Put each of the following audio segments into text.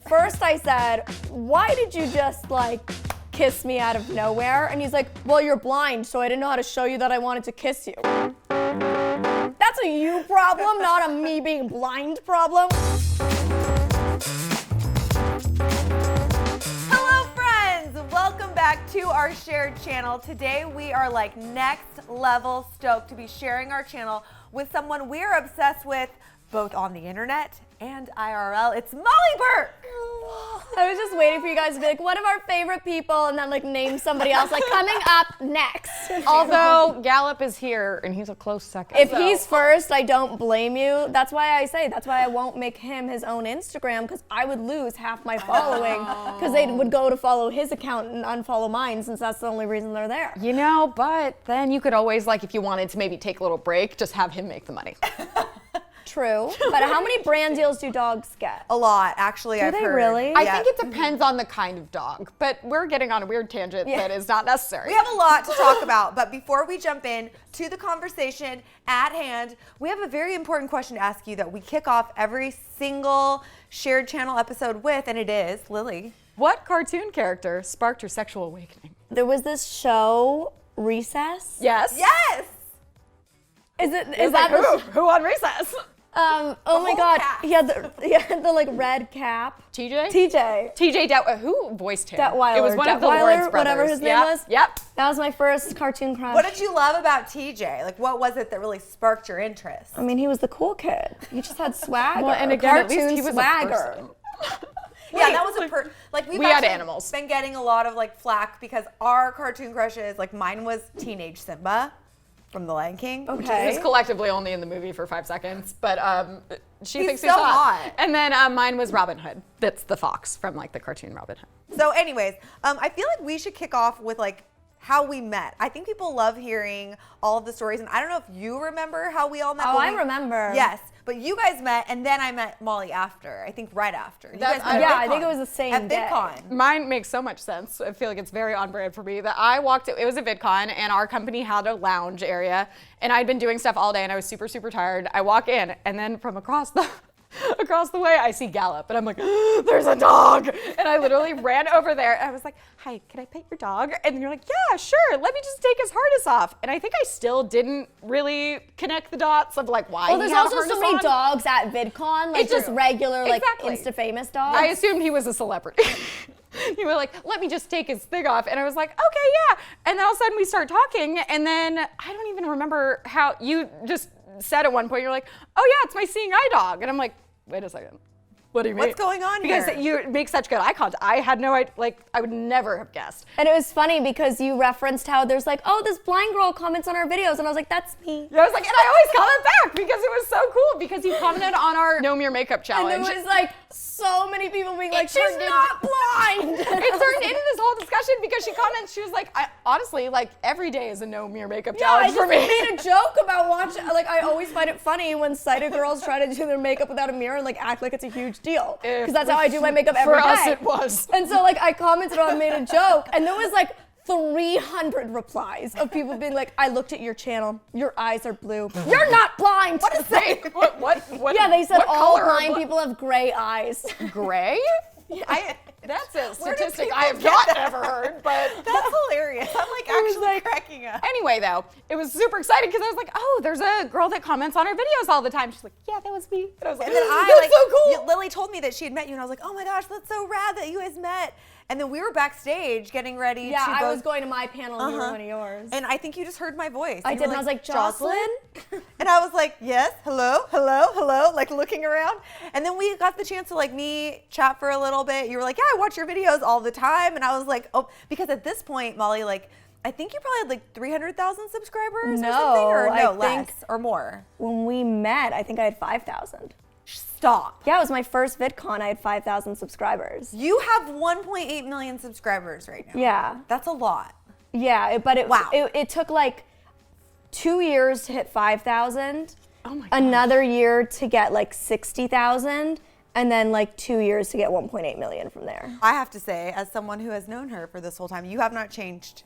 first I said, why did you just like kiss me out of nowhere? And he's like, well, you're blind, so I didn't know how to show you that I wanted to kiss you. That's a you problem, not a me being blind problem. Hello friends, welcome back to our shared channel. Today we are like next level stoked to be sharing our channel with someone we're obsessed with both on the internet and IRL. It's Molly Burke. I was just waiting for you guys to be like, one of our favorite people, and then like name somebody else, like coming up next. Although Gallup is here and he's a close second. If he's first, I don't blame you. That's why I won't make him his own Instagram, because I would lose half my following because they would go to follow his account and unfollow mine, since that's the only reason they're there. You know, but then you could always, like, if you wanted to maybe take a little break, just have him make the money. True, but how many brand deals do dogs get? A lot, actually. Do I've they heard. really? I think it depends on the kind of dog, but we're getting on a weird tangent that is not necessary. We have a lot to talk about, but before we jump in to the conversation at hand, we have a very important question to ask you that we kick off every single shared channel episode with, and it is, Lily. What cartoon character sparked your sexual awakening? There was this show, Recess. Yes. Yes! Is It's that like, who on Recess? Oh my God, cast. he had the like red cap. TJ? TJ. Who voiced him? Detweiler. It was one of the Detweiler, Lawrence brothers. whatever his name was. Yep. That was my first cartoon crush. What did you love about TJ? Like, what was it that really sparked your interest? I mean, he was the cool kid. He just had swagger. Well, and again, at least cartoon he was swagger. a person. Yeah, that was like we had actually animals. Been getting a lot of like flack because our cartoon crushes, like mine was teenage Simba from The Lion King. Okay. He's collectively only in the movie for 5 seconds, but she He's thinks so he's hot. And then mine was Robin Hood. That's the fox from like the cartoon Robin Hood. So anyways, I feel like we should kick off with like how we met. I think people love hearing all of the stories, and I don't know if you remember how we all met. Oh, I remember. Yes, but you guys met, and then I met Molly after. I think right after. You guys met at yeah, VidCon. I think it was the same at day. VidCon. Mine makes so much sense. I feel like it's very on brand for me that I walked, it was a VidCon and our company had a lounge area and I'd been doing stuff all day and I was super, super tired. I walk in and then from across the way I see Gallup and I'm like, there's a dog. And I literally ran over there and I was like, hi, can I pet your dog? And you're like, yeah, sure. Let me just take his harness off. And I think I still didn't really connect the dots of like why Well, he there's had a also so harness many on. dogs at VidCon, like It's just true. regular, like Exactly. Insta-famous dogs. I assumed he was a celebrity. You were like, let me just take his thing off. And I was like, okay, yeah. And then all of a sudden we start talking. And then I don't even remember how you just said at one point, you're like, oh yeah, it's my seeing eye dog. And I'm like, wait a second. What do you mean? What's going on because here? you make such good eye contact. I had no idea, like, I would never have guessed. And it was funny because you referenced how there's like, oh, this blind girl comments on our videos. And I was like, that's me. I was like, and I always comment back because it was so cool because you commented on our No Mere Makeup And challenge. there was like so many people being like, she's turned not blind. It turned into this whole discussion because she comments, she was like, honestly, like every day is a No Mere Makeup Yeah, I challenge just for me. made a joke about watching, like I always find it funny when sighted girls try to do their makeup without a mirror and like act like it's a huge deal. Because that's how I do my makeup every day. For us it was. And so like I commented on, made a joke, and there was like 300 replies of people being like, I looked at your channel, your eyes are blue. You're not blind. What is that? What? Yeah, they said what all color are blind people have gray eyes. Gray? That's a Where do statistic people I have get not that ever heard, but That's hilarious. I'm like actually cracking up. anyway though, it was super exciting because I was like, oh, there's a girl that comments on our videos all the time. She's like, yeah, that was me. And I was like, And then that's so cool. Lily told me that she had met you, and I was like, oh my gosh, that's so rad that you guys met. And then we were backstage getting ready Yeah, to I go. was going to my panel and you were one of yours. And I think you just heard my voice. I You did, were and I was like, Jocelyn? And I was like, yes, hello, hello, hello, like looking around. And then we got the chance to like meet, chat for a little bit. You were like, yeah, I watch your videos all the time. And I was like, oh, because at this point, Molly, like, I think you probably had like 300,000 subscribers or something, or I no, think- less or more. When we met, I think I had 5,000. Stop. Yeah, it was my first VidCon. I had 5,000 subscribers. You have 1.8 million subscribers right now. Yeah. That's a lot. Yeah, but Wow. it took like 2 years to hit 5,000. Oh my gosh. Another year to get like 60,000, and then like 2 years to get 1.8 million from there. I have to say, as someone who has known her for this whole time, you have not changed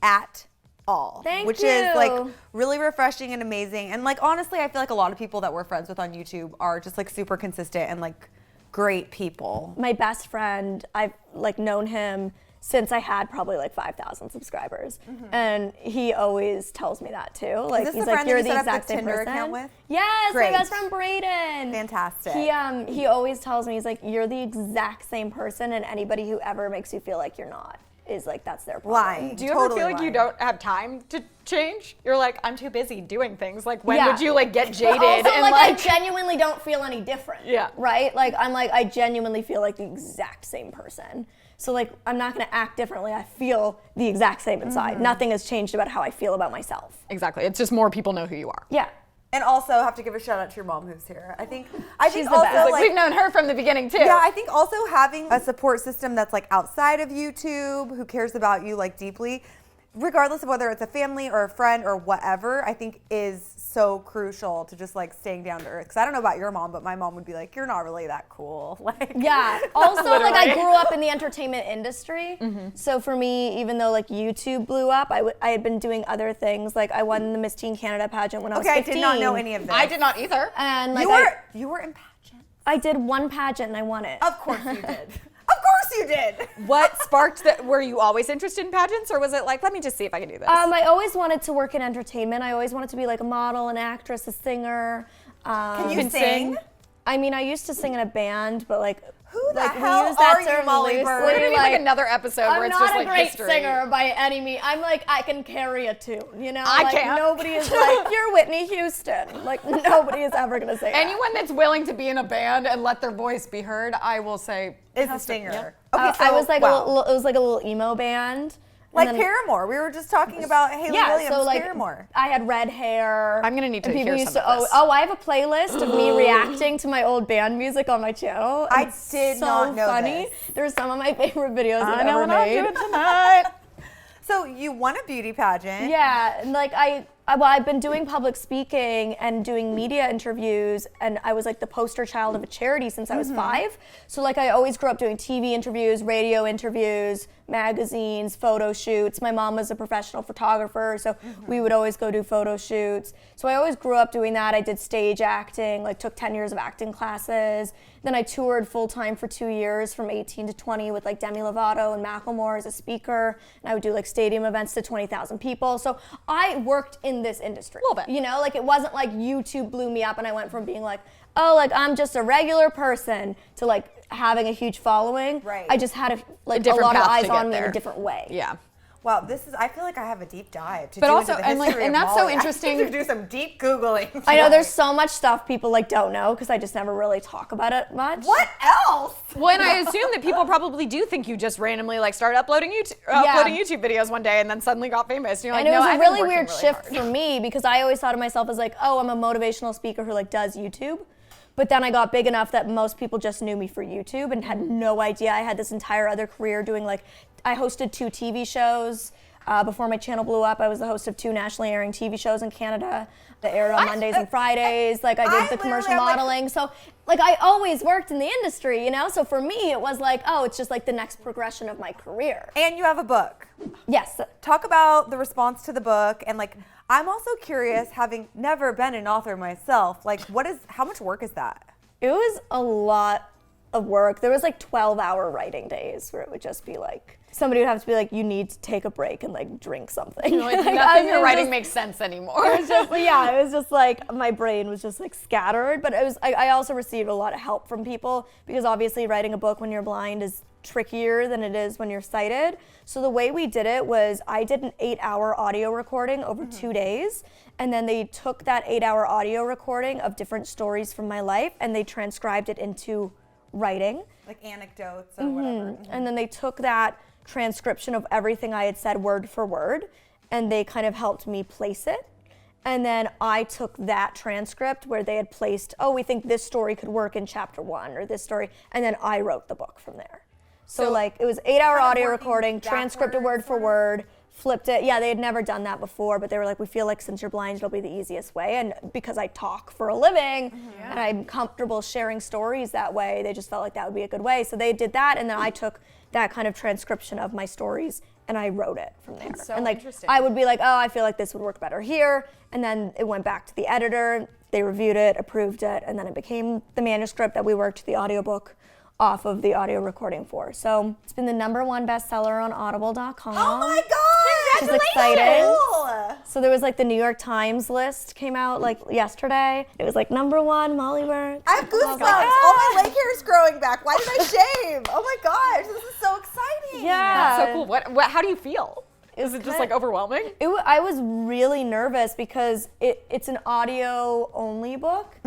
at all. Thank which is like you. really refreshing and amazing. And like honestly, I feel like a lot of people that we're friends with on YouTube are just like super consistent and like great people. My best friend, I've like known him since I had probably like 5,000 subscribers. And he always tells me that too. Like this he's the like, friend you're that the you set up the exact same Tinder person. account with? Yes, Great. my best friend Brayden. Fantastic. He always tells me, he's like, you're the exact same person, and anybody who ever makes you feel like you're not is like, that's their problem. Lying. Do you Totally ever feel like you lying. don't have time to change? You're like, I'm too busy doing things. Like, when Yeah. would you like get jaded But also, and like, I like genuinely don't feel any different. Yeah. Right? Like, I genuinely feel like the exact same person. So, like, I'm not gonna act differently. I feel the exact same inside. Nothing has changed about how I feel about myself. Exactly. It's just more people know who you are. Yeah. And also have to give a shout out to your mom who's here. I think She's the also best. Like, we've known her from the beginning too. yeah, I think also having a support system that's like outside of YouTube, who cares about you like deeply, regardless of whether it's a family or a friend or whatever, I think is so crucial to just like staying down to earth. Because I don't know about your mom, but my mom would be like, "You're not really that cool." Like, Yeah. Also, like, I Literally. grew up in the entertainment industry. So for me, even though like YouTube blew up, I had been doing other things. Like, I won the Miss Teen Canada pageant when I was okay, 15. I did not know any of this. I did not either. And like, You were in pageant. I did one pageant and I won it. Of course you did. Of course you did. What sparked that? Were you always interested in pageants, or was it like, let me just see if I can do this? I always wanted to work in entertainment. I always wanted to be like a model, an actress, a singer. Can you can sing? sing? I mean, I used to sing in a band, but like, Who the like hell we use that are you, term Molly loosely. Burke? We're gonna need like like, another episode where I'm it's not just a like great history. singer by any means. I'm like, I can carry a tune, you know? I like, can't. Nobody is like, you're Whitney Houston. Like, nobody is ever gonna say that. Anyone that's willing to be in a band and let their voice be heard, I will say Is a singer. Yeah. Okay, so I was like wow. it was like a little emo band. Like And then- Paramore. We were just talking about Haley Yeah, Williams, so like Paramore. I had red hair. I'm gonna need to and people hear used some to, of this. Oh, I have a playlist of me reacting to my old band music on my channel. I It's did so not know funny. this. There's some of my favorite videos I I've know ever what I'm made. doing tonight. So you won a beauty pageant. Yeah, and like I've been doing public speaking and doing media interviews, and I was like the poster child of a charity since I was 5. So like I always grew up doing TV interviews, radio interviews, magazines, photo shoots. My mom was a professional photographer, so we would always go do photo shoots. So I always grew up doing that. I did stage acting, like took 10 years of acting classes. Then I toured full time for 2 years from 18 to 20 with like Demi Lovato and Macklemore as a speaker. And I would do like stadium events to 20,000 people. So I worked in this industry. Little bit. You know, like it wasn't like YouTube blew me up and I went from being like, oh, like I'm just a regular person to like having a huge following. Right. I just had a different lot of path to eyes get on me in there. a different way. Yeah. Wow, I feel like I have a deep dive to But do also- into the and, like, history and of that's so Molly. interesting- I need to do some deep Googling. I know there's so much stuff people like don't know because I just never really talk about it much. What else? Well, and I assume that people probably do think you just randomly like started uploading YouTube videos one day and then suddenly got famous. And you're like, And it no, was I've a been really working weird really shift hard. for me because I always thought of myself as like, oh, I'm a motivational speaker who like does YouTube. But then I got big enough that most people just knew me for YouTube and had no idea I had this entire other career doing like, I hosted 2 TV shows. Before my channel blew up, I was the host of 2 nationally airing TV shows in Canada that aired on Mondays and Fridays. Like I did the commercial literally, I'm like- modeling. So like I always worked in the industry, you know? So for me, it was like, oh, it's just like the next progression of my career. And you have a book. Yes. Talk about the response to the book, and like I'm also curious, having never been an author myself, like how much work is that? It was a lot of work. There was like 12-hour writing days where it would just be like, somebody would have to be like, you need to take a break and like drink something. Like, Like, nothing you're was writing just- makes sense anymore. It was just, yeah, it was just like my brain was just like scattered. But it was. I also received a lot of help from people because obviously writing a book when you're blind is trickier than it is when you're sighted. So the way we did it was I did an 8-hour audio recording over 2 days. And then they took that 8-hour audio recording of different stories from my life and they transcribed it into writing. Like anecdotes or whatever. And then they took that transcription of everything I had said word for word and they kind of helped me place it. And then I took that transcript where they had placed, oh, we think this story could work in chapter 1 or this story. And then I wrote the book from there. So like it was 8-hour kind of audio working recording, transcripted word for word, flipped it. Yeah, they had never done that before, but they were like, we feel like since you're blind, it'll be the easiest way. And because I talk for a living and I'm comfortable sharing stories that way, they just felt like that would be a good way. So they did that, and then I took that kind of transcription of my stories and I wrote it from there. So and like interesting. I would be like, oh, I feel like this would work better here. And then it went back to the editor. they reviewed it, approved it, and then it became the manuscript that we worked the audiobook off of the audio recording for. So it's been the #1 bestseller on audible.com. Oh my God! Which is exciting. Cool. So there was like the New York Times list came out like yesterday. It was like #1, Molly Burke. I have goosebumps. All my leg hair is growing back. Why did I shave? Oh my gosh, this is so exciting. Yeah. That's so cool. What? How do you feel? Is it just like overwhelming? I was really nervous because it's an audio only book.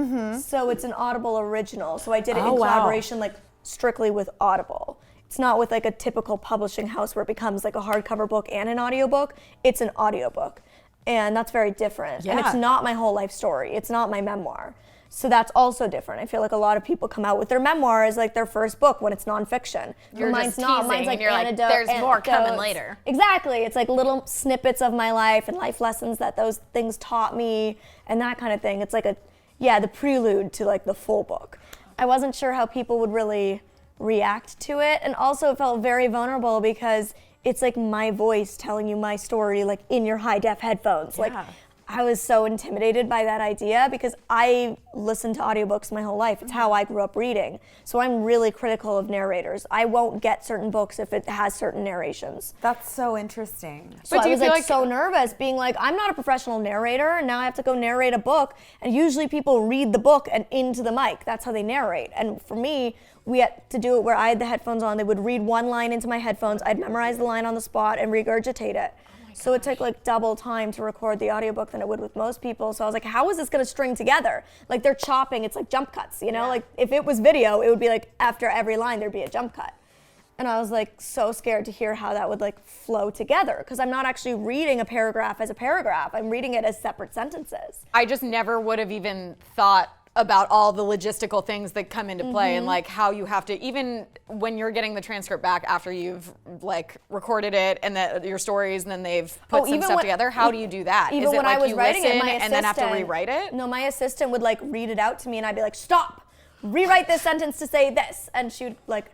So it's an Audible original. So I did it in collaboration like strictly with Audible. It's not with like a typical publishing house where it becomes like a hardcover book and an audiobook. It's an audiobook. And that's very different. And it's not my whole life story. It's not my memoir. So that's also different. I feel like a lot of people come out with their memoir as like their first book when it's nonfiction. You're mine's just not. teasing Mine's like and you're like, anecdote, there's more coming anecdotes. later. Exactly. It's like little snippets of my life and life lessons that those things taught me and that kind of thing. It's like the prelude to like the full book. I wasn't sure how people would really react to it, and also it felt very vulnerable because it's like my voice telling you my story like in your high def headphones. Like I was so intimidated by that idea because I listened to audiobooks my whole life. It's how I grew up reading. So I'm really critical of narrators. I won't get certain books if it has certain narrations. That's so interesting. So I was like so nervous being like, I'm not a professional narrator, and now I have to go narrate a book, and usually people read the book and into the mic. That's how they narrate. And for me, we had to do it where I had the headphones on. They would read one line into my headphones. I'd memorize the line on the spot and regurgitate it. So it took like double time to record the audiobook than it would with most people. So I was like, how is this gonna string together? Like they're chopping, it's like jump cuts, you know? Like if it was video, it would be like after every line there'd be a jump cut. And I was like so scared to hear how that would like flow together because I'm not actually reading a paragraph as a paragraph. I'm reading it as separate sentences. I just never would have even thought about all the logistical things that come into play and like how you have to, even when you're getting the transcript back after you've like recorded it and your stories and then they've put some stuff together, how do you do that? Even Is it when like I was you writing listen it, my and then have to assistant- rewrite it? No, my assistant would like read it out to me and I'd be like, stop, rewrite this sentence to say this. And she would like,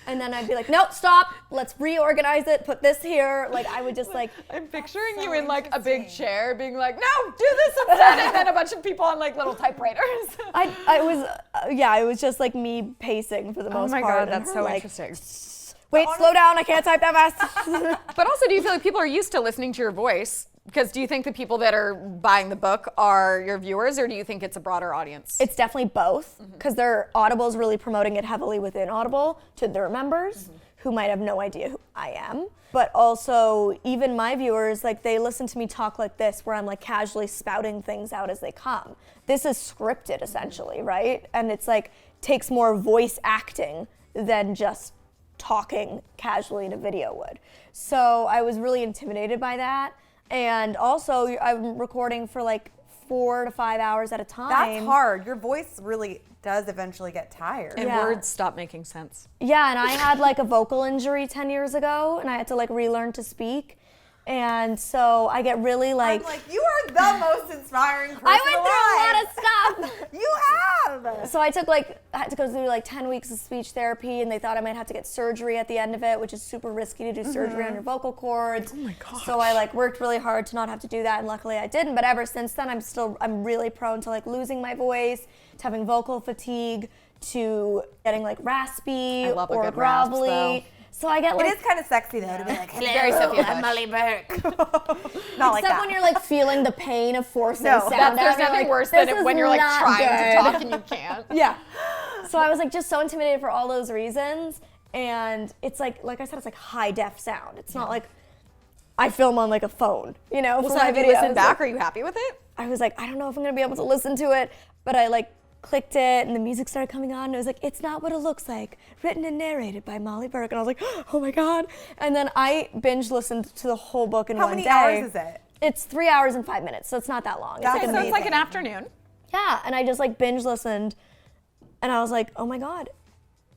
and then I'd be like, nope, stop, let's reorganize it, put this here. Like I would just like. I'm picturing you in like a big chair being like, no, do this instead, and then a bunch of people on like little typewriters. It was just like me pacing for the most part. Oh my God, and that's her, so like, interesting. Wait, slow down, I can't type that fast. But also, do you feel like people are used to listening to your voice? Because do you think the people that are buying the book are your viewers, or do you think it's a broader audience? It's definitely both, because Audible's really promoting it heavily within Audible to their members who might have no idea who I am. But also, even my viewers, like they listen to me talk like this, where I'm like casually spouting things out as they come. This is scripted essentially, right? And it's like takes more voice acting than just talking casually in a video would. So I was really intimidated by that. And also, I'm recording for like 4 to 5 hours at a time. That's hard. Your voice really does eventually get tired. And words stop making sense. Yeah, and I had like a vocal injury 10 years ago, and I had to like relearn to speak. And so I get really like. I'm like, you are the most inspiring person I went through a lot of stuff. You have. So I had to go through like 10 weeks of speech therapy, and they thought I might have to get surgery at the end of it, which is super risky to do surgery on your vocal cords. Oh my gosh. So I like worked really hard to not have to do that, and luckily I didn't. But ever since then, I'm really prone to like losing my voice, to having vocal fatigue, to getting like raspy I love a or good rasp, grovelly. though. So I get like. It is kind of sexy though to be like, hello, Very Sophia I'm Bush. Molly Burke. Not like Except that. when you're like feeling the pain of forcing No, sound There's out, you're nothing like, worse "This than is when you're like not trying good." to talk and you can't. Yeah. So I was like just so intimidated for all those reasons, and it's like I said, it's like high def sound. It's not like I film on like a phone, you know. Well, for so my have you videos. listened back? Are you happy with it? I was like, I don't know if I'm gonna be able to listen to it, but I like clicked it and the music started coming on and it was like, it's not what it looks like, written and narrated by Molly Burke. And I was like, oh my God. And then I binge listened to the whole book in How one many day. hours is it? It's 3 hours and 5 minutes, so it's not that long. It's That's like So it's like an amazing. afternoon. yeah, and I just like binge listened, and I was like, oh my God,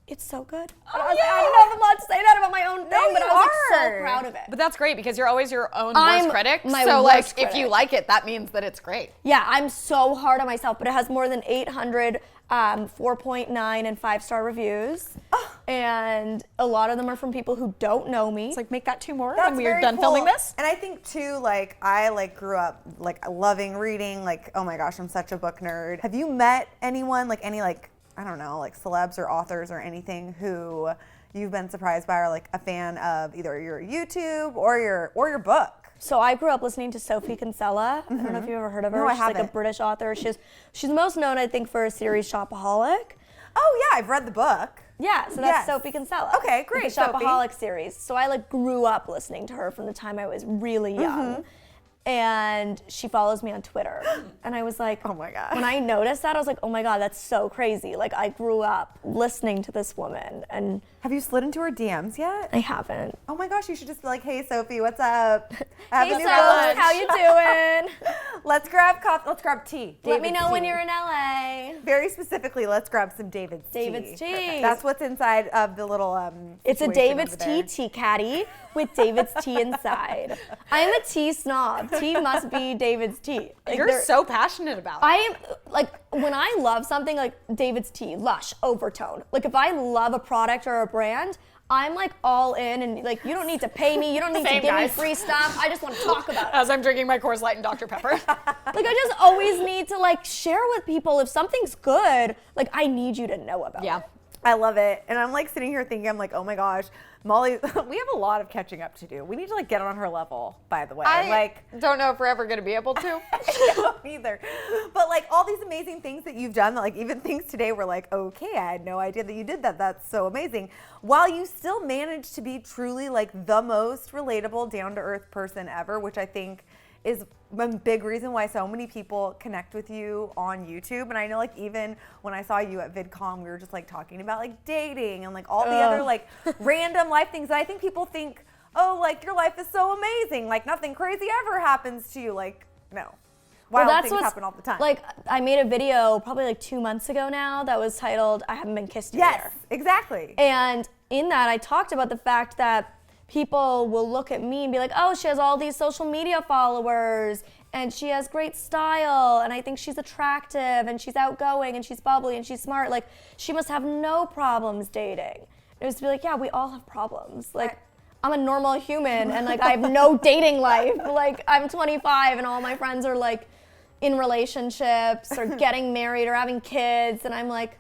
it's so good. And I was like, I don't know if I'm allowed to say that about my own thing, but I was like so are. proud of it. But that's great because you're always your own I'm worst critic. my So worst like if critic. you like it, that means that it's great. Yeah, I'm so hard on myself, but it has more than 800 4.9 and 5-star reviews. And a lot of them are from people who don't know me. It's like, make that 2 more That's when we are very done cool. filming this. And I think too, like I like grew up like loving reading. Like, oh my gosh, I'm such a book nerd. Have you met anyone, like any like, I don't know, like celebs or authors or anything who you've been surprised by or like a fan of either your YouTube or your book? So I grew up listening to Sophie Kinsella. I don't know if you've ever heard of her. No, I She's like a haven't. British author. She's most known, I think, for a series Shopaholic. Oh yeah, I've read the book. Yeah, so that's Yes. Sophie Kinsella. Okay, great, The Sophie. Shopaholic series. So I like grew up listening to her from the time I was really young. And she follows me on Twitter. And I was like, Oh my God. When I noticed that, I was like, oh my God, that's so crazy. Like I grew up listening to this woman and Have you slid into her DMs yet? I haven't. Oh my gosh, you should just be like, hey Sophie, what's up? Hey, Sophie, how you doing? Let's grab coffee. Let's grab tea. Let me David's know when tea. you're in LA. Very specifically, let's grab some David's tea. David's tea. That's what's inside of the little It's a situation David's over tea there. tea caddy with David's tea inside. I am a tea snob. Tea must be David's tea. Like, You're there- so passionate about it. I am like when I love something like David's tea, Lush, Overtone. Like if I love a product or a brand, I'm like all in and like you don't need to pay me, you don't need Same, to give guys. me free stuff. I just want to talk about it. As I'm drinking my Coors Light and Dr. Pepper. Like I just always need to like share with people if something's good, like I need you to know about Yeah. it. I love it. And I'm like sitting here thinking, I'm like, oh my gosh, Molly, we have a lot of catching up to do. We need to like get on her level, by the way. I don't know if we're ever going to be able to. I don't either. But like all these amazing things that you've done, like even things today were like, okay, I had no idea that you did that. That's so amazing. While you still manage to be truly like the most relatable, down to earth person ever, which I think is a big reason why so many people connect with you on YouTube. And I know like even when I saw you at VidCon, we were just like talking about like dating and like all the other like random life things that I think people think, oh, like your life is so amazing. Like nothing crazy ever happens to you. Like, no. Wild things happen all the time. Like I made a video probably like 2 months ago now that was titled I Haven't Been Kissed in a yes, Year. exactly. And in that I talked about the fact that people will look at me and be like, oh, she has all these social media followers and she has great style and I think she's attractive and she's outgoing and she's bubbly and she's smart. Like she must have no problems dating. It was to be like, yeah, we all have problems. Like I'm a normal human and like I have no dating life. Like I'm 25 and all my friends are like in relationships or getting married or having kids and I'm like,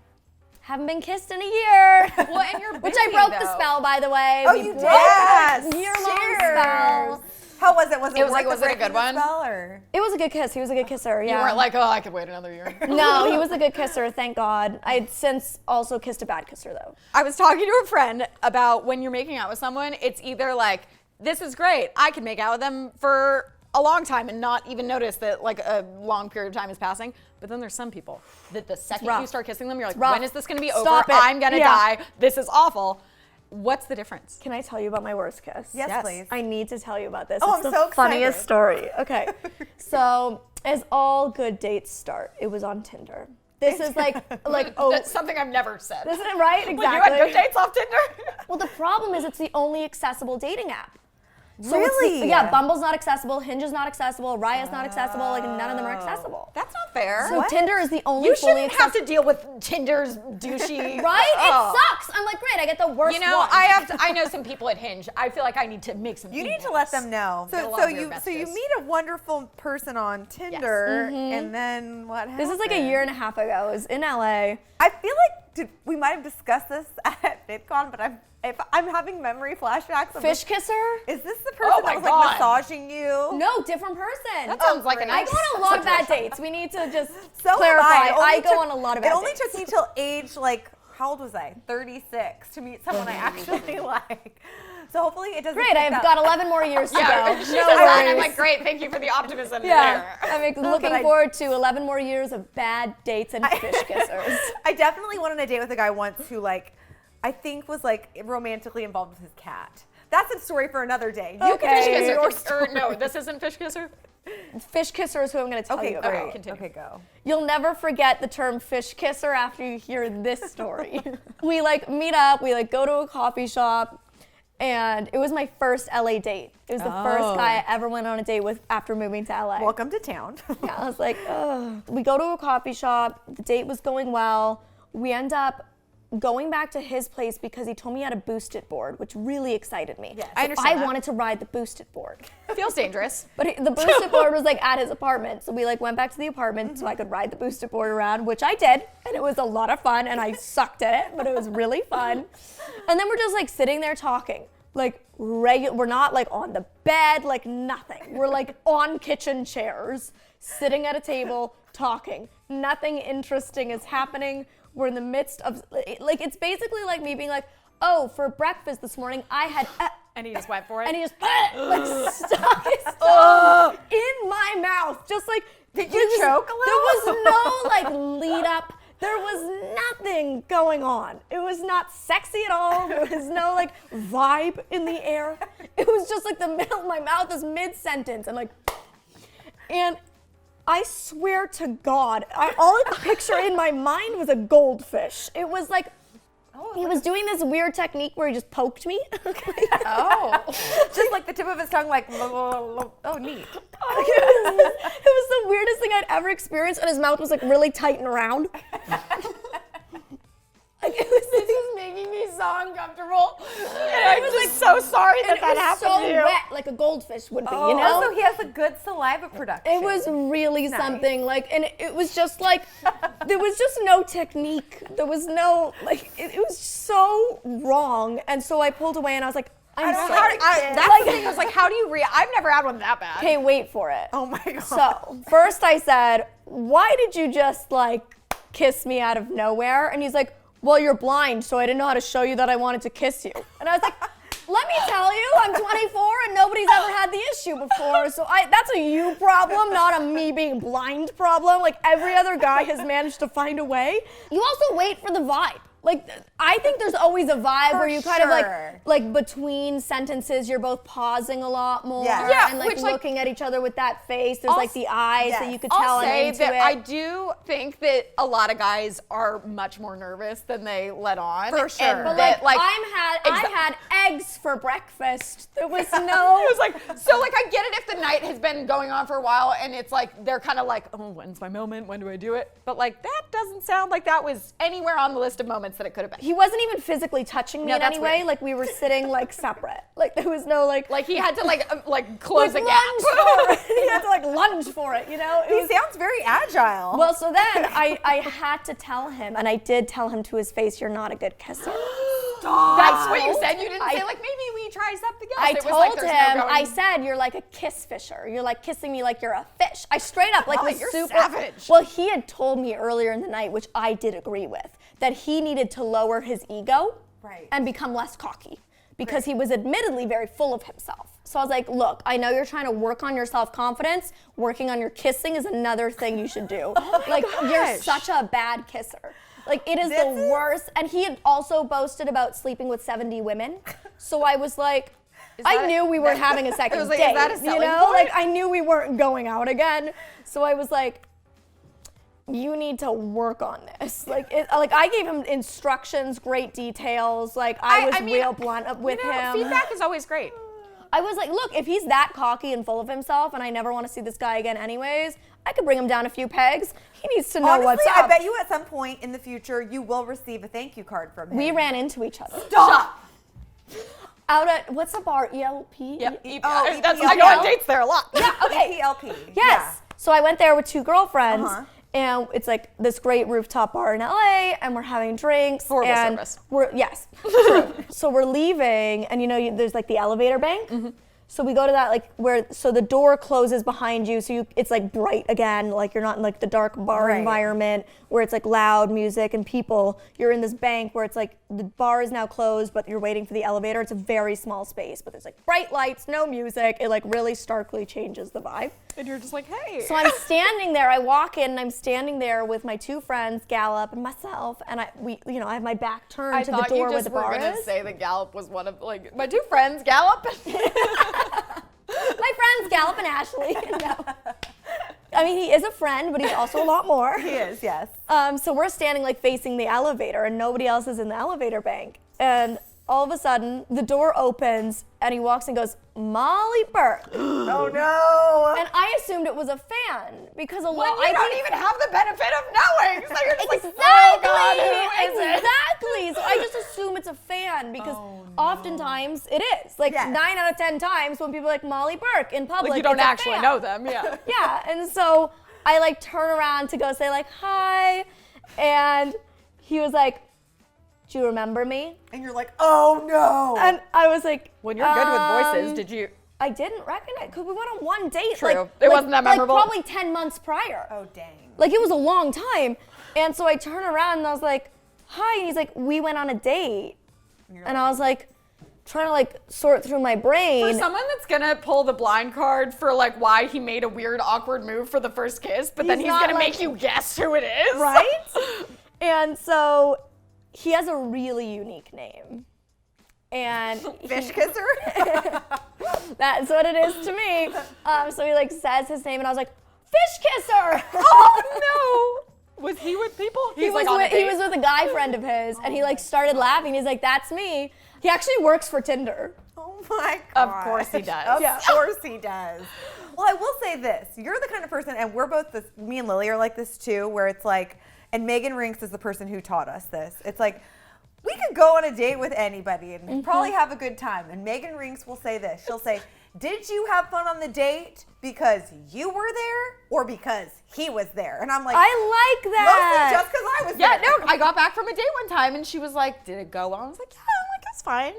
haven't been kissed in a year. Well, and you're Which I busy, broke the though. spell, by the way. Oh, We you broke did? a year-long Cheers. spell. How was it? Was it It was worth like, the was it a breaking good the one? spell, or? It was a good kiss. He was a good kisser, yeah. You weren't like, oh, I could wait another year. No, he was a good kisser, thank God. I had since also kissed a bad kisser, though. I was talking to a friend about when you're making out with someone, it's either like, this is great, I can make out with them for a long time and not even notice that like a long period of time is passing. But then there's some people that the second rough. you start kissing them, you're like, rough. when is this gonna be over? Stop it. I'm gonna Yeah. die. This is awful. What's the difference? Can I tell you about my worst kiss? Yes, Yes. please. I need to tell you about this. Oh, It's I'm the so excited. funniest story. Okay. So, as all good dates start, it was on Tinder. This is like oh, That's something I've never said. isn't it right? Like, Exactly. you had good dates off Tinder? Well, the problem is it's the only accessible dating app. So Really? yeah, Bumble's not accessible, Hinge is not accessible, Raya's not accessible, like none of them are accessible. That's not fair. So Tinder is the only you fully shouldn't have accessible. to deal with Tinder's douchey. Right? Oh. It sucks. I'm like, great, I get the worst You know, one. I know some people at Hinge. I feel like I need to make some. You need to let them know. Get a So, lot so of your you messages. meet a wonderful person on Tinder, and then what happens? This is like a year and a half ago. It was in LA. I feel like we might have discussed this at VidCon, but I'm having memory flashbacks. Of Fish kisser? Is this the person my that was God. like massaging you? No, different person. That sounds like a I nice. go on a lot of bad dates. We need to just So clarify. am I. I go on a lot of bad It only dates. took me till age like, how old was I? 36 to meet someone I actually like. So hopefully it doesn't. Great, pick I've up. got 11 more years to Yeah, go. she No said that, and I'm worries. like, great, thank you for the optimism Yeah, there. I'm but looking I- forward to 11 more years of bad dates and fish kissers. I definitely went on a date with a guy once who like, I think was like romantically involved with his cat. That's a story for another day. You Okay. can Fish share kisser, your or story. no, this isn't fish kisser. Fish kisser is who I'm going to tell Okay, you about. great. Continue. Okay, go. You'll never forget the term fish kisser after you hear this story. We like meet up, we like go to a coffee shop, and it was my first LA date. It was the first guy I ever went on a date with after moving to LA. Welcome to town. Yeah, I was like, ugh. We go to a coffee shop, the date was going well. We end up going back to his place because he told me he had a boosted board, which really excited me. Yes. I understand I that. wanted to ride the boosted board. Feels dangerous. But the boosted board was like at his apartment. So we like went back to the apartment so I could ride the boosted board around, which I did. And it was a lot of fun and I sucked at it, but it was really fun. And then we're just like sitting there talking. Like we're not like on the bed, like nothing. We're like on kitchen chairs, sitting at a table, talking. Nothing interesting is happening. We're in the midst of, like, it's basically like me being like, oh, for breakfast this morning, I had, And he just went for it. and he just, like, stuck his tongue in my mouth. Just like, Did you choke a little? There was no, like, lead up. There was nothing going on. It was not sexy at all. There was no, like, vibe in the air. It was just, like, the middle of my mouth is mid-sentence. And I swear to God, all I could picture in my mind was a goldfish. It was like, he was doing this weird technique where he just poked me. Oh. Just like the tip of his tongue, like, oh, neat. It was the weirdest thing I'd ever experienced, and his mouth was like really tight and round. Like, This is making me so uncomfortable. And I'm just so sorry that it was happened so to you. wet, like a goldfish would be, Oh, you know? so he has a good saliva production. It was really Nice. something, like, and it was just like, there was just no technique. There was no, like, it was so wrong. And so I pulled away and I was like, I'm don't sorry. know. That's the thing. I was like, how do you I've never had one that bad. Okay, wait for it. Oh my God. So, first I said, why did you just, like, kiss me out of nowhere? And he's like, well, you're blind, so I didn't know how to show you that I wanted to kiss you. And I was like, let me tell you, I'm 24 and nobody's ever had the issue before, so that's a you problem, not a me being blind problem. Like, every other guy has managed to find a way. You also wait for the vibe. Like, I think there's always a vibe where you kind of like between sentences, you're both pausing a lot more Yeah. and like which, like, looking at each other with that face. There's like the eyes that you could I'll tell I'm say into that it. I do think that a lot of guys are much more nervous than they let on. For sure. And But that, I had eggs for breakfast. There was no. It was like, so like I get it if the night has been going on for a while and it's like they're kind of like, oh, when's my moment? When do I do it? But like that doesn't sound like that was anywhere on the list of moments that it could have been. He wasn't even physically touching me No, in that's any way. weird. Like, we were sitting like separate. Like, there was no like Like he had to like close like, a gap. lunge for it. He had to like lunge for it, you know? It He was- sounds very agile. well, so then I had to tell him, and I did tell him to his face, you're not a good kisser. That's what you said. You didn't I- say like maybe we try something else. I It was told like, there's no him, going- I said, you're like a kiss fisher. You're like kissing me like you're a fish. I straight up, like, Molly, was you're super. savage. Well, he had told me earlier in the night, which I did agree with, that he needed to lower his ego Right. and become less cocky because he was admittedly very full of himself. So I was like, look, I know you're trying to work on your self-confidence. Working on your kissing is another thing you should do. Like, you're gosh. such a bad kisser. Like, it is the worst. And he had also boasted about sleeping with 70 women. So I was like, I that- knew we weren't having a second was like, date. is that a you selling know, point? like I knew we weren't going out again. So I was like, you need to work on this. Like I gave him instructions, great details. Like I was real blunt with him. Feedback is always great. I was like, look, if he's that cocky and full of himself, and I never want to see this guy again anyways, I could bring him down a few pegs. He needs to know Honestly, what's up. I bet you at some point in the future you will receive a thank you card from him. We ran into each other. Stop. Out at, what's the bar, ELP? Yep. Oh, That's EPL. I go on dates there a lot. Yeah, okay. EPLP. Yes. So I went there with two girlfriends, Uh-huh. and it's like this great rooftop bar in LA, and we're having drinks. Horrible and service. Yes. True. So we're leaving, and you know, there's like the elevator bank. Mm-hmm. So we go to that so the door closes behind you, so it's like bright again, like you're not in like the dark bar Right. environment where it's like loud music and people. You're in this bank where it's like the bar is now closed, but you're waiting for the elevator. It's a very small space, but there's like bright lights, no music. It like really starkly changes the vibe. And you're just like, hey. So I'm standing there, I walk in and I'm standing there with my two friends, Gallup and myself, and I have my back turned I to the thought door you where just the were bar gonna is. say that Gallup was one of like my two friends, Gallup. My friends, Gallup and Ashley. No. I mean, he is a friend, but he's also a lot more. He is, yes. So we're standing like facing the elevator and nobody else is in the elevator bank. And all of a sudden, the door opens, and he walks and goes, Molly Burke. Oh no. And I assumed it was a fan because a lot. I don't even have the benefit of knowing. So you're just Exactly. like, oh God, who is it? Exactly. So I just assume it's a fan because oftentimes it is. Like 9 out of 10 times when people are like Molly Burke in public, Like you don't it's a actually fan. know them, yeah. Yeah, and so I like turn around to go say like hi, and he was like, "Do you remember me?" And you're like, oh no. And I was like, When you're good with voices, did you? I didn't recognize because we went on one date. True. It wasn't that memorable. Like probably 10 months prior. Oh dang. Like it was a long time. And so I turn around and I was like, hi. And he's like, we went on a date. And I was like, trying to like sort through my brain. For someone that's gonna pull the blind card for like why he made a weird, awkward move for the first kiss, but then he's not gonna like- make you guess who it is. Right? And so he has a really unique name. And Fish kisser? that's what it is to me. So he like says his name and I was like, fish kisser! Oh no! Was he with people? He was with a guy friend of his, and he like started laughing. He's like, "That's me." He actually works for Tinder. Oh my god. Of course he does. Of course he does. Well, I will say this. You're the kind of person, and we're both this, me and Lily are like this too, where it's like, and Megan Rinks is the person who taught us this. It's like, we could go on a date with anybody and probably have a good time. And Megan Rinks will say this. She'll say, did you have fun on the date because you were there or because he was there? And I'm like, I like that. mostly just because I was Yeah, there. no, I got back from a date one time and she was like, did it go well? I was like, yeah, I'm like, that's fine.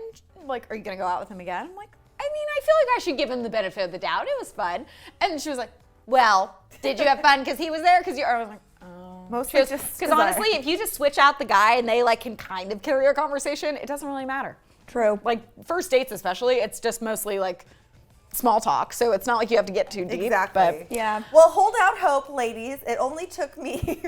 Like, are you gonna go out with him again? I'm like, I mean, I feel like I should give him the benefit of the doubt. It was fun. And she was like, well, did you have fun because he was there? Because you, I was like, oh. Mostly just because honestly, if you just switch out the guy and they like can kind of carry a conversation, it doesn't really matter. True. Like first dates especially, it's just mostly like small talk. So it's not like you have to get too deep. Exactly. But Yeah. Well, hold out hope, ladies. It only took me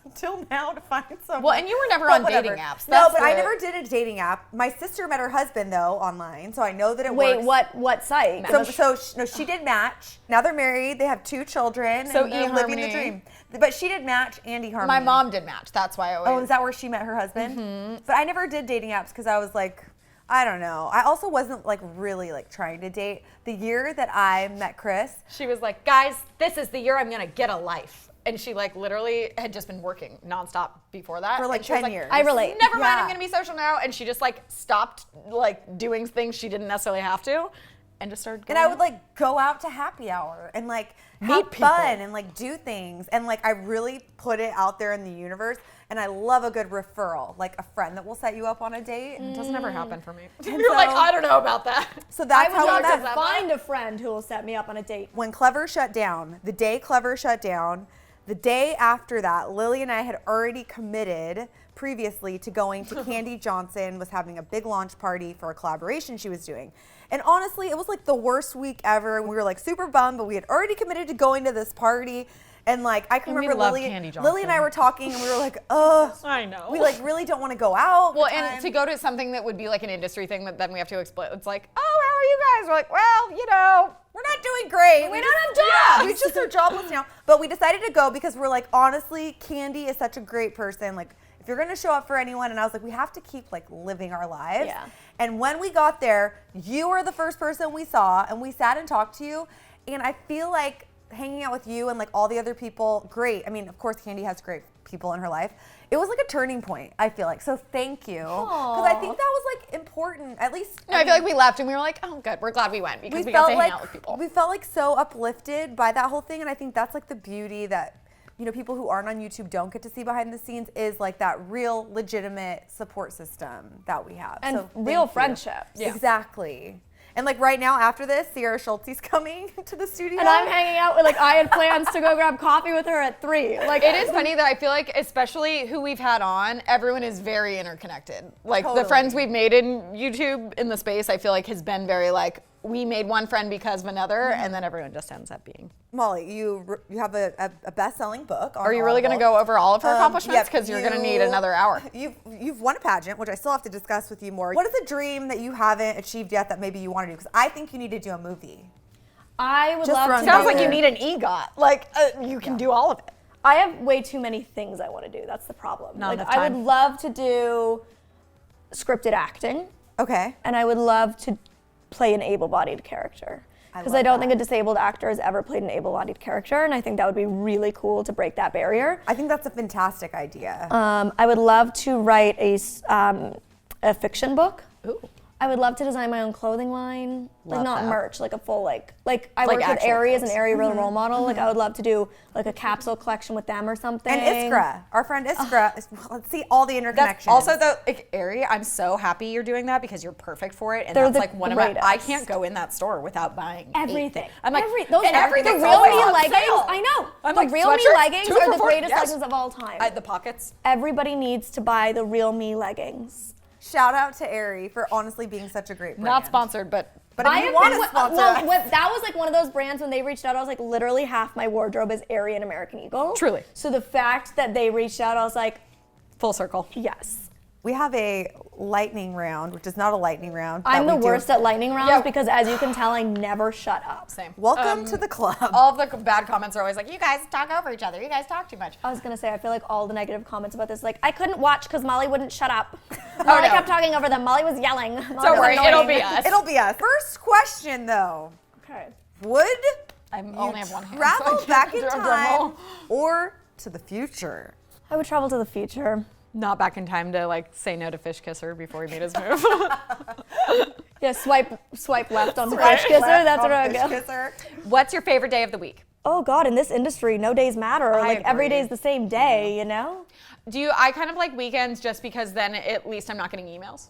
until now to find someone. well, and you were never But on whatever. dating apps. No, That's but I the- never did a dating app. My sister met her husband though online, so I know that it Wait, works. what site? So she did Match. Now they're married. They have 2 children. So and they're living the eHarmony. dream. But she did Match and eHarmony. My mom did Match. That's why I always. Oh, is that where she met her husband? But I never did dating apps because I was like, I don't know. I also wasn't like really like trying to date. The year that I met Chris, She was like, guys, this is the year I'm gonna get a life. And she like literally had just been working nonstop before that. For, like, And she was 10 years. I relate. Never mind, Yeah. I'm gonna be social now. And she just like stopped like doing things she didn't necessarily have to and just started going and I out. would like go out to happy hour and like have Meet people. fun and like do things. And like I really put it out there in the universe. And I love a good referral, like a friend that will set you up on a date. It doesn't ever happen for me. And You're like, so- I don't know about that. So that's I how would we love met. to find a friend who will set me up on a date. When Clever shut down, the day Clever shut down, the day after that, Lily and I had already committed previously to going to Candy Johnson, was having a big launch party for a collaboration she was doing. And honestly, it was like the worst week ever. We were like super bummed, but we had already committed to going to this party. And like I can And we remember love Lily Candy and I Johnson. were talking and we were like, ugh. I know. We like really don't want to go out. Well, the and time. to go to something that would be like an industry thing that then we have to explain. It's like, oh, how are you guys? We're like, well, you know, We're not doing great. We just- don't have jobs. We just are jobless now. But we decided to go because we're like, honestly, Candy is such a great person. Like, if you're gonna show up for anyone, and I was like, we have to keep like living our lives. Yeah. And when we got there, you were the first person we saw, and we sat and talked to you. And I feel like hanging out with you and like all the other people, great. I mean, of course, Candy has great people in her life. It was like a turning point, I feel like. So thank you. Because I think that was like important, at least. no, I feel like we left and we were like, oh, good. We're glad we went because we got to hang out with people. We felt like so uplifted by that whole thing, and I think that's like the beauty that, you know, people who aren't on YouTube don't get to see behind the scenes, is like that real legitimate support system that we have. And So real thank you. friendships. Yeah. Exactly. And like right now after this, Sierra Schulte's coming to the studio. And I'm hanging out with, like, I had plans to go grab coffee with her at 3. Like, It is funny that I feel like, especially who we've had on, everyone is very interconnected. Like Totally. the friends we've made in YouTube in the space, I feel like has been very like, we made one friend because of another, and then everyone just ends up being. Molly, you have a best-selling book. On Are you really going to go over all of her accomplishments? yeah, Because you're going to need another hour. You've won a pageant, which I still have to discuss with you more. What is a dream that you haven't achieved yet that maybe you want to do? Because I think you need to do a movie. I would Just love run to. Sounds do like you it. need an EGOT. Like you can do all of it. I have way too many things I want to do. That's the problem. Not like, enough I would time. love to do scripted acting. Okay. And I would love to play an able-bodied character. Because I love don't think a that. disabled actor has ever played an able-bodied character, and I think that would be really cool to break that barrier. I think that's a fantastic idea. I would love to write a fiction book. Ooh. I would love to design my own clothing line, like Love not that. merch, like a full like I Like worked with actual Aerie as an clothes. Aerie role model. Like I would love to do like a capsule collection with them or something. And Iskra, our friend Iskra. Let's see all the interconnections. That's also the area. I'm so happy you're doing that because you're perfect for it, and They're that's the like one of my. I greatest. can't go in that store without buying Everything. I'm like those and are everything's the real always me on leggings. sale. I know. I'm the like, real me sweatshirts, leggings 2 are for the $4. greatest Yes. leggings of all time. The pockets. Everybody needs to buy the real me leggings. Shout out to Aerie for honestly being such a great brand. Not sponsored, but But if you want to sponsor us. that was like one of those brands when they reached out. I was like, literally half my wardrobe is Aerie and American Eagle. Truly. So the fact that they reached out, I was like, full circle. yes. We have a lightning round, which is not a lightning round. I'm that the we do. worst at lightning rounds Yeah. because, as you can tell, I never shut up. Same. Welcome to the club. All of the bad comments are always like, you guys talk over each other. You guys talk too much. I was gonna say, I feel like all the negative comments about this, like, I couldn't watch because Molly wouldn't shut up. Molly no. kept talking over them. Molly was yelling. Molly Don't was worry, annoying. it'll be us. It'll be us. First question, though. Okay. Would I only have one hand. travel so I can't back in do a drum time roll. or to the future? I would travel to the future. Not back in time to like say no to Fish Kisser before he made his move. Yeah, swipe left on Right. Fish Kisser. Left That's on where I Fish go. Kisser. What's your favorite day of the week? Oh God, in this industry, no days matter. Like every agree. day is the same day, you know? I kind of like weekends just because then at least I'm not getting emails.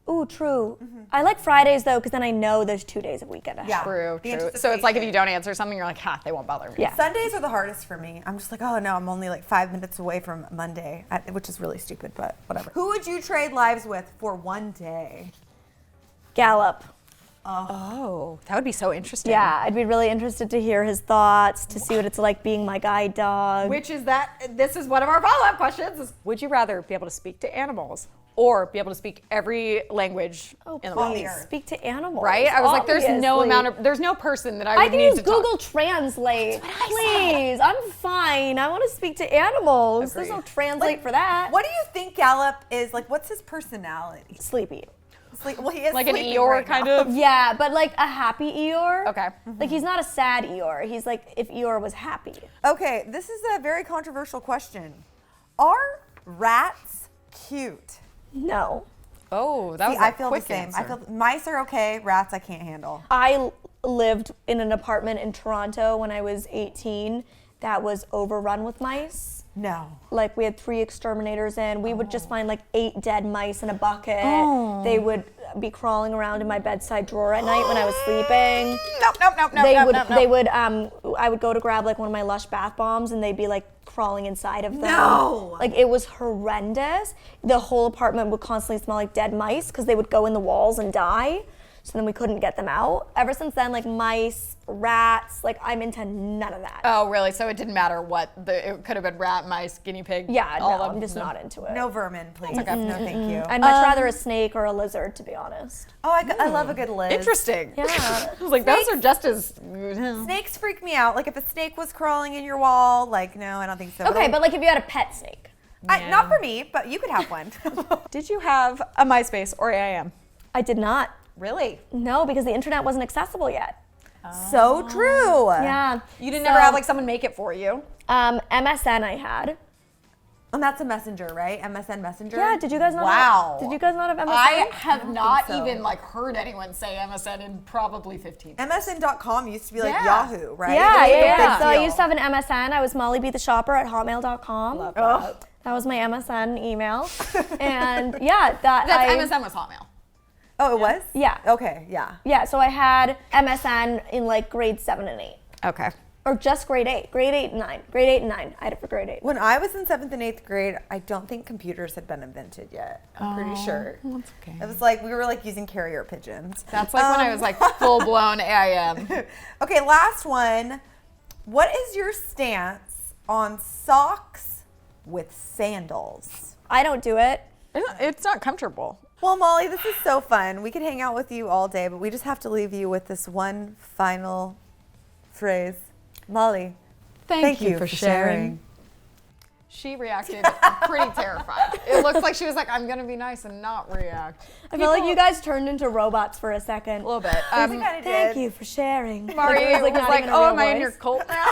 Ooh, true. I like Fridays though, because then I know there's 2 days of weekend ahead. Yeah. True, The true. So it's like if anticipation. you don't answer something, you're like, ha, they won't bother me. Yeah. Sundays are the hardest for me. I'm just like, oh no, I'm only like 5 minutes away from Monday, which is really stupid, but whatever. Who would you trade lives with for one day? Gallup. Oh, that would be so interesting. Yeah, I'd be really interested to hear his thoughts, to see what it's like being my guide dog. Which is this is one of our follow-up questions. Is, would you rather be able to speak to animals or be able to speak every language in the world? Please speak to animals. Right? I was like, there's no obviously. there's no person that I I would can need use to Google talk. Translate. Please, I'm fine. I want to speak to animals. There's no Agreed. translate for that. What do you think Gallup is like? What's his personality? Sleepy. Well, he is Like an sleeping Eeyore right kind now. of. Yeah, but like a happy Eeyore. Okay. Like he's not a sad Eeyore. He's like if Eeyore was happy. Okay, this is a very controversial question. Are rats cute? No. Oh, that See, was a I feel the quick same. answer. I feel mice are okay. Rats I can't handle. I lived in an apartment in Toronto when I was 18 that was overrun with mice. No. Like we had 3 exterminators in. We would just find like 8 dead mice in a bucket. Oh. They would be crawling around in my bedside drawer at night when I was sleeping. Nope. They would I would go to grab like one of my Lush bath bombs and they'd be like crawling inside of them. No. Like it was horrendous. The whole apartment would constantly smell like dead mice because they would go in the walls and die. So then we couldn't get them out. Ever since then, like mice, rats, like I'm into none of that. Oh, really? So it didn't matter what it could have been rat, mice, guinea pig. Yeah, all no, of I'm them. just not into it. No vermin, please. okay. No, thank you. I'd much rather a snake or a lizard, to be honest. Oh, I love a good Liz. Interesting. Yeah. I was like, those are just as. Snakes freak me out. Like if a snake was crawling in your wall, like no, I don't think so. Okay, but like if you had a pet snake. Not for me, but you could have one. Did you have a MySpace or AIM? I did not. Really? No, because the internet wasn't accessible yet. So true. Yeah. You didn't ever have like someone make it for you? MSN I had. And that's a messenger, right? MSN Messenger? Yeah, did you guys not Wow. Did you guys not have MSN? I have not so. even like heard anyone say MSN in probably 15 years. MSN.com used to be like Yeah. Yahoo, right? Yeah, It was a yeah. big So I deal. used to have an MSN. I was Molly B the Shopper at hotmail.com. Love that. That was my MSN email. And yeah, That's I MSN was Hotmail. Oh, it was? Yeah. Okay, yeah. Yeah, so I had MSN in like grade 7 and 8. Okay. Or just grade 8. Grade 8 and 9. Grade 8 and 9. I had it for grade 8. When I was in 7th and 8th grade, I don't think computers had been invented yet. I'm pretty sure. That's okay. It was like we were like using carrier pigeons. That's like when I was like full blown AIM. Okay, last one. What is your stance on socks with sandals? I don't do it. It's not comfortable. Well, Molly, this is so fun. We could hang out with you all day, but we just have to leave you with this one final phrase. Molly, Thank you for sharing. She reacted pretty terrified. It looks like she was like, I'm going to be nice and not react. I feel like you guys turned into robots for a second. A little bit. Thank you for sharing. Mari was like, not even a oh, real am I in voice. your cult now?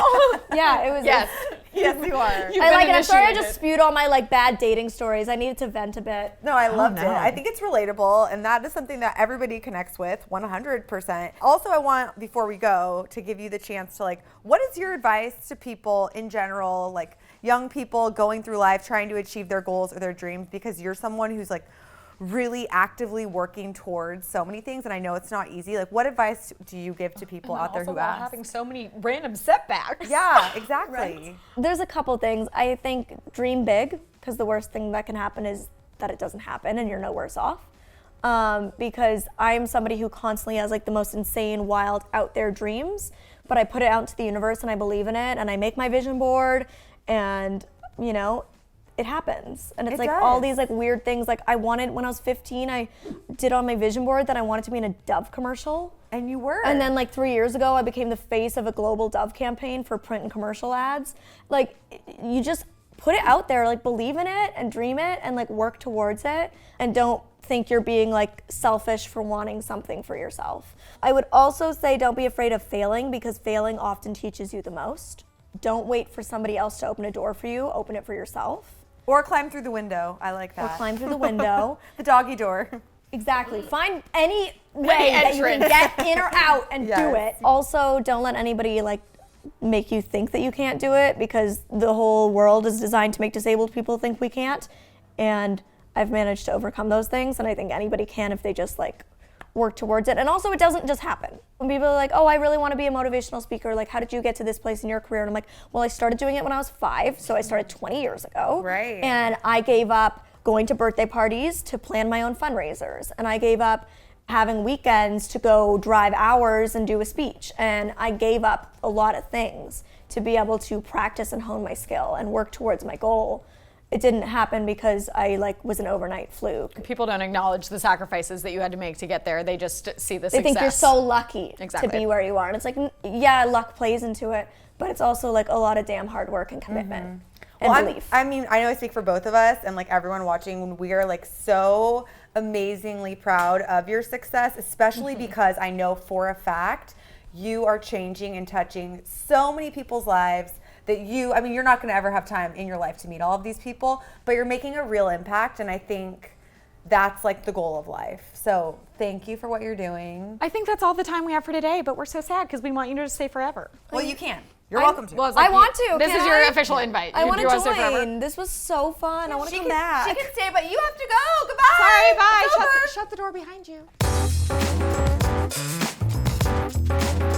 Yeah, it was. Yes. Yes, you are. I like it. I'm sorry I just spewed all my like bad dating stories. I needed to vent a bit. No, I loved it. I think it's relatable, and that is something that everybody connects with 100%. Also, I want, before we go, to give you the chance to like, what is your advice to people in general, like young people going through life trying to achieve their goals or their dreams, because you're someone who's like really actively working towards so many things, and I know it's not easy. Like, what advice do you give to people out there who ask? Having so many random setbacks. Yeah, exactly. Right. There's a couple things. I think dream big, because the worst thing that can happen is that it doesn't happen and you're no worse off. Because I'm somebody who constantly has like the most insane, wild, out there dreams, but I put it out into the universe and I believe in it and I make my vision board and, you know, it happens. And it's like all these like weird things. Like I wanted, when I was 15, I did on my vision board that I wanted to be in a Dove commercial. And you were. And then like 3 years ago, I became the face of a global Dove campaign for print and commercial ads. Like you just put it out there, like believe in it and dream it and like work towards it. And don't think you're being like selfish for wanting something for yourself. I would also say don't be afraid of failing, because failing often teaches you the most. Don't wait for somebody else to open a door for you, open it for yourself. Or climb through the window. I like that. Or climb through the window. The doggy door. Exactly. Find any way that you can get in or out and do it. Also, don't let anybody like make you think that you can't do it, because the whole world is designed to make disabled people think we can't. And I've managed to overcome those things, and I think anybody can if they just like work towards it. And also, it doesn't just happen. When people are like, oh, I really want to be a motivational speaker, like, how did you get to this place in your career? And I'm like, well, I started doing it when I was 5, so I started 20 years ago. Right. And I gave up going to birthday parties to plan my own fundraisers. And I gave up having weekends to go drive hours and do a speech. And I gave up a lot of things to be able to practice and hone my skill and work towards my goal. It didn't happen because I like was an overnight fluke. People don't acknowledge the sacrifices that you had to make to get there. They just see the They success. think you're so lucky Exactly. to be where you are. And it's like, yeah, luck plays into it, but it's also like a lot of damn hard work and commitment and belief. I mean, I know I speak for both of us and like everyone watching, we are like so amazingly proud of your success, especially because I know for a fact you are changing and touching so many people's lives that I mean, you're not going to ever have time in your life to meet all of these people, but you're making a real impact, and I think that's like the goal of life. So thank you for what you're doing. I think that's all the time we have for today, but we're so sad because we want you to stay forever. Well, you can. You're welcome to. Well, it's I like want to. This Can is your I? official invite. I want You to stay forever? join. This was so fun. I want to come back. She can stay, but you have to go. Goodbye. Sorry, bye. It's over. Shut the door behind you.